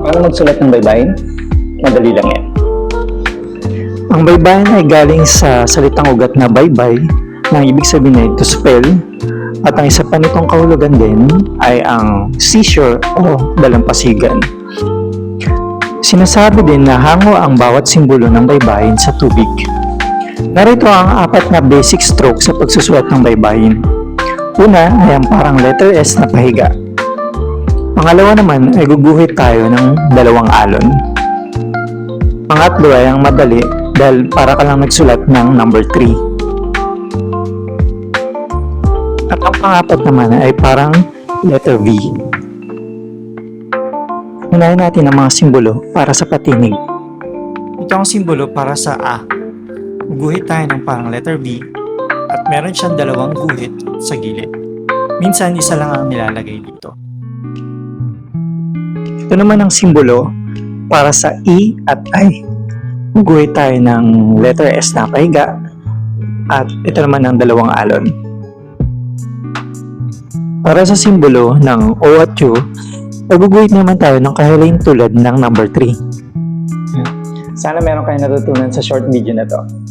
Paano magsulat ng baybayin? Madali lang yan. Ang baybayin ay galing sa salitang ugat na baybay, na ibig sabihin ay to spell, at ang isa pa nitong kahulugan din ay ang seashore o dalampasigan. Sinasabi din na hango ang bawat simbolo ng baybayin sa tubig. Narito ang 4 na basic stroke sa pagsusulat ng baybayin. Una ay ang parang letter S na pahiga. Pangalawa naman ay guguhit tayo ng 2 alon. Pangatlo ay ang madali dahil para ka lang nagsulat ng number 3. At ang pangapat naman ay parang letter V. Unahin natin ang mga simbolo para sa patinig. Ito ang simbolo para sa A. Guguhit tayo ng parang letter V at meron siyang 2 guhit sa gilid. Minsan isa lang ang nilalagay dito. Ito naman ang simbolo para sa E at I. Guguhit tayo ng letter S na pahiga at ito naman ang 2 alon. Para sa simbolo ng O at U, guguhit naman tayo ng kahilayin tulad ng number 3. Sana meron kayong natutunan sa short video na to.